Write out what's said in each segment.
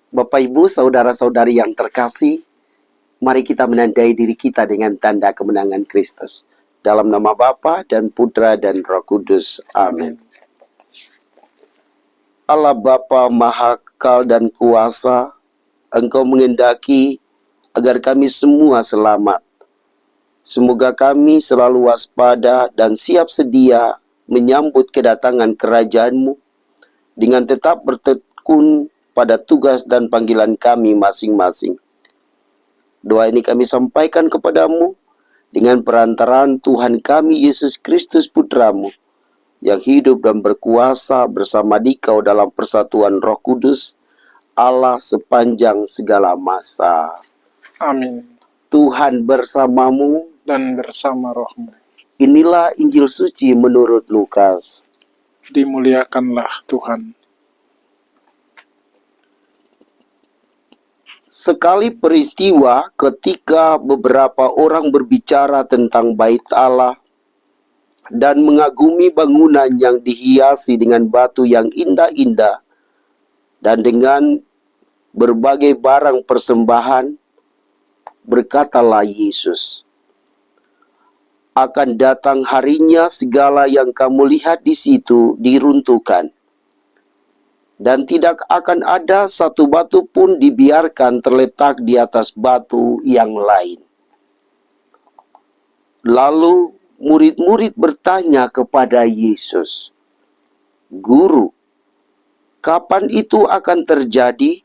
Bapak, Ibu, saudara-saudari yang terkasih, mari kita menandai diri kita dengan tanda kemenangan Kristus. Dalam nama Bapa dan Putra dan Roh Kudus. Amin. Allah Bapa Maha Kekal dan Kuasa, Engkau mengendaki agar kami semua selamat. Semoga kami selalu waspada dan siap sedia menyambut kedatangan kerajaan-Mu dengan tetap bertekun pada tugas dan panggilan kami masing-masing. Doa ini kami sampaikan kepadamu dengan perantaraan Tuhan kami Yesus Kristus Putra-Mu, yang hidup dan berkuasa bersama Dikau dalam persatuan Roh Kudus, Allah sepanjang segala masa. Amin. Tuhan bersamamu Dan bersama rohmu. Inilah Injil suci menurut Lukas. Dimuliakanlah Tuhan. Sekali peristiwa ketika beberapa orang berbicara tentang bait Allah dan mengagumi bangunan yang dihiasi dengan batu yang indah-indah dan dengan berbagai barang persembahan, berkatalah Yesus, "Akan datang harinya segala yang kamu lihat di situ diruntuhkan, dan tidak akan ada satu batu pun dibiarkan terletak di atas batu yang lain." Lalu murid-murid bertanya kepada Yesus, "Guru, kapan itu akan terjadi?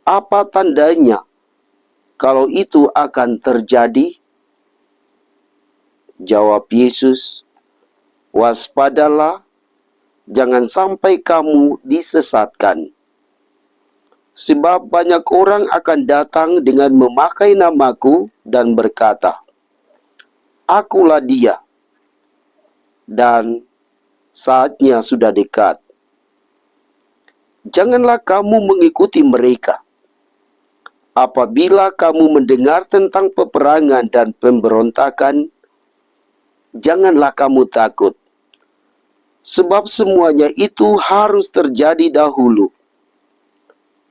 Apa tandanya kalau itu akan terjadi?" Jawab Yesus, "Waspadalah, jangan sampai kamu disesatkan. Sebab banyak orang akan datang dengan memakai namaku dan berkata, 'Akulah dia,' dan saatnya sudah dekat. Janganlah kamu mengikuti mereka. Apabila kamu mendengar tentang peperangan dan pemberontakan, janganlah kamu takut. Sebab semuanya itu harus terjadi dahulu.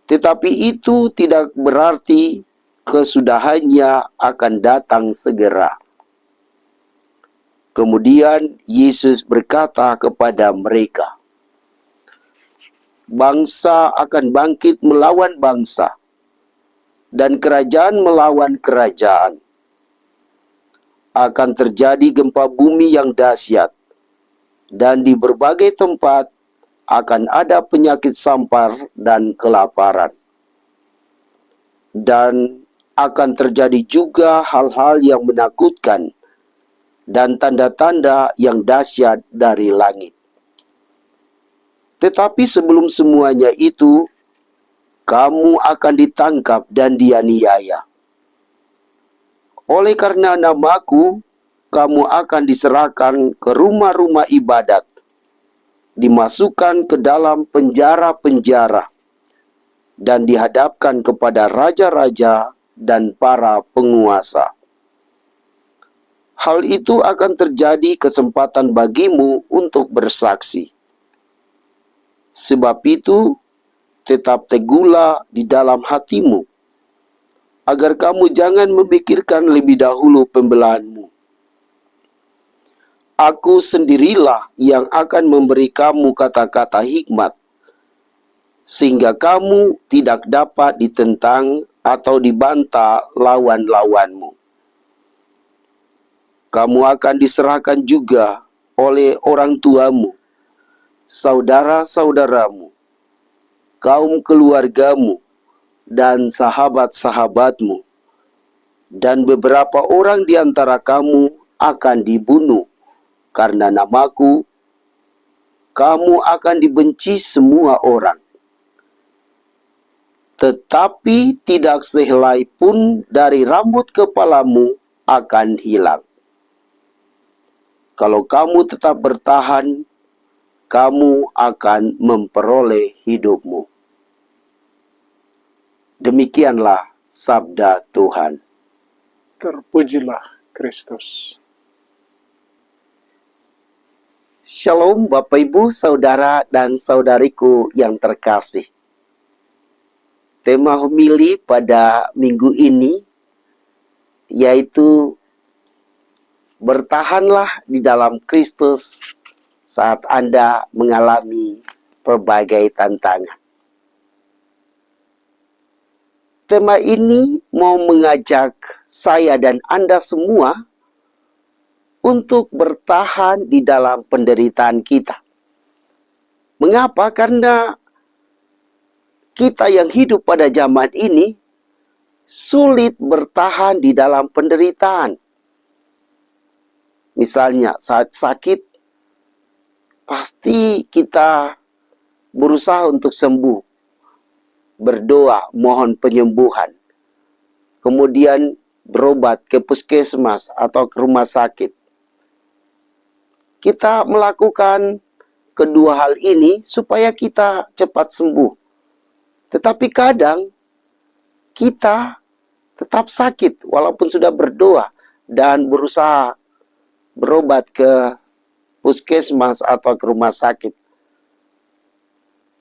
Tetapi itu tidak berarti kesudahannya akan datang segera." Kemudian Yesus berkata kepada mereka, "Bangsa akan bangkit melawan bangsa, dan kerajaan melawan kerajaan. Akan terjadi gempa bumi yang dahsyat, dan di berbagai tempat akan ada penyakit sampar dan kelaparan. Dan akan terjadi juga hal-hal yang menakutkan dan tanda-tanda yang dahsyat dari langit. Tetapi sebelum semuanya itu, kamu akan ditangkap dan dianiaya. Oleh karena namaku, kamu akan diserahkan ke rumah-rumah ibadat, dimasukkan ke dalam penjara-penjara, dan dihadapkan kepada raja-raja dan para penguasa. Hal itu akan terjadi kesempatan bagimu untuk bersaksi. Sebab itu, tetap teguhlah di dalam hatimu, agar kamu jangan memikirkan lebih dahulu pembelaanmu. Aku sendirilah yang akan memberi kamu kata-kata hikmat, sehingga kamu tidak dapat ditentang atau dibantah lawan-lawanmu. Kamu akan diserahkan juga oleh orang tuamu, saudara-saudaramu, kaum keluargamu, dan sahabat-sahabatmu, dan beberapa orang di antara kamu akan dibunuh karena namaku. Kamu akan dibenci semua orang. Tetapi tidak sehelai pun dari rambut kepalamu akan hilang. Kalau kamu tetap bertahan, kamu akan memperoleh hidupmu." Demikianlah sabda Tuhan. Terpujilah Kristus. Shalom Bapak Ibu, saudara dan saudariku yang terkasih. Tema homili pada minggu ini yaitu bertahanlah di dalam Kristus saat Anda mengalami berbagai tantangan. Tema ini mau mengajak saya dan Anda semua untuk bertahan di dalam penderitaan kita. Mengapa? Karena kita yang hidup pada zaman ini sulit bertahan di dalam penderitaan. Misalnya saat sakit, pasti kita berusaha untuk sembuh, berdoa, mohon penyembuhan, kemudian berobat ke puskesmas atau ke rumah sakit. Kita melakukan kedua hal ini supaya kita cepat sembuh. Tetapi kadang kita tetap sakit walaupun sudah berdoa dan berusaha berobat ke puskesmas atau ke rumah sakit.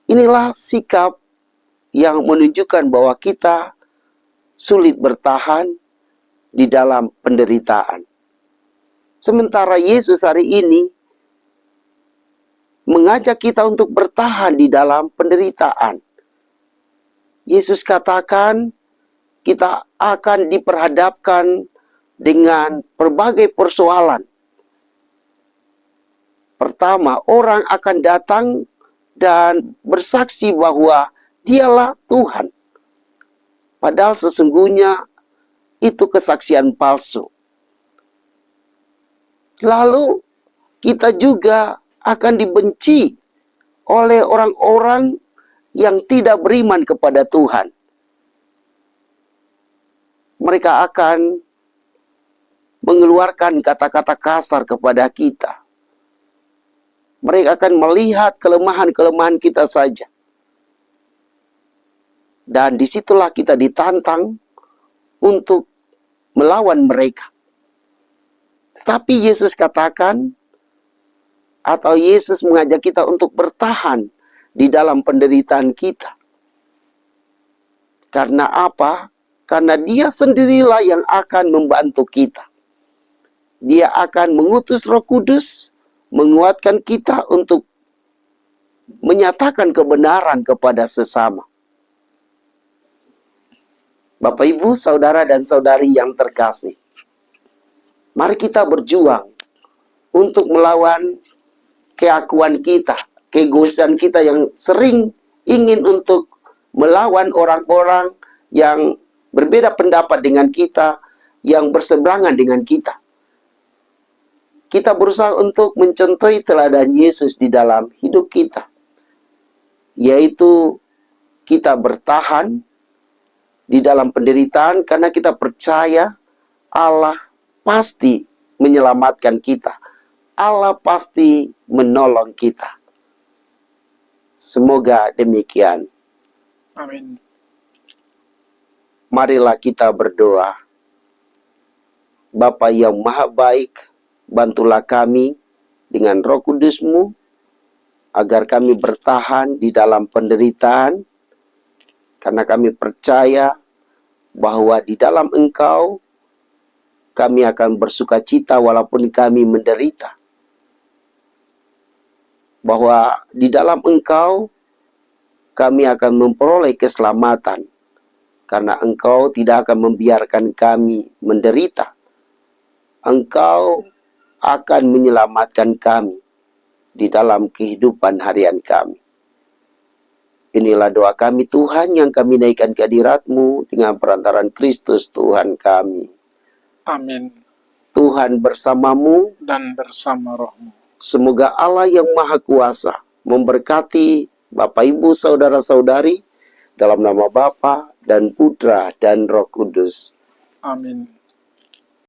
Inilah sikap yang menunjukkan bahwa kita sulit bertahan di dalam penderitaan. Sementara Yesus hari ini mengajak kita untuk bertahan di dalam penderitaan. Yesus katakan kita akan diperhadapkan dengan berbagai persoalan. Pertama, orang akan datang dan bersaksi bahwa Dialah Tuhan. Padahal sesungguhnya itu kesaksian palsu. Lalu kita juga akan dibenci oleh orang-orang yang tidak beriman kepada Tuhan. Mereka akan mengeluarkan kata-kata kasar kepada kita. Mereka akan melihat kelemahan-kelemahan kita saja. Dan disitulah kita ditantang untuk melawan mereka. Tetapi Yesus katakan, atau Yesus mengajak kita untuk bertahan di dalam penderitaan kita. Karena apa? Karena Dia sendirilah yang akan membantu kita. Dia akan mengutus Roh Kudus, menguatkan kita untuk menyatakan kebenaran kepada sesama. Bapak, Ibu, saudara dan saudari yang terkasih, mari kita berjuang untuk melawan keakuan kita, keegoisan kita yang sering ingin untuk melawan orang-orang yang berbeda pendapat dengan kita, yang berseberangan dengan kita. Kita berusaha untuk mencontohi teladan Yesus di dalam hidup kita, yaitu kita bertahan di dalam penderitaan karena kita percaya Allah pasti menyelamatkan kita. Allah pasti menolong kita. Semoga demikian. Amin. Marilah kita berdoa. Bapa yang maha baik, bantulah kami dengan Roh Kudus-Mu agar kami bertahan di dalam penderitaan, karena kami percaya bahwa di dalam Engkau kami akan bersuka cita walaupun kami menderita. Bahwa di dalam Engkau kami akan memperoleh keselamatan, karena Engkau tidak akan membiarkan kami menderita. Engkau akan menyelamatkan kami di dalam kehidupan harian kami. Inilah doa kami Tuhan yang kami naikkan ke hadirat-Mu dengan perantaran Kristus Tuhan kami. Amin. Tuhan bersamamu Dan bersama rohmu. Semoga Allah yang Maha Kuasa memberkati Bapak, Ibu, Saudara-saudari dalam nama Bapa dan Putra dan Roh Kudus. Amin.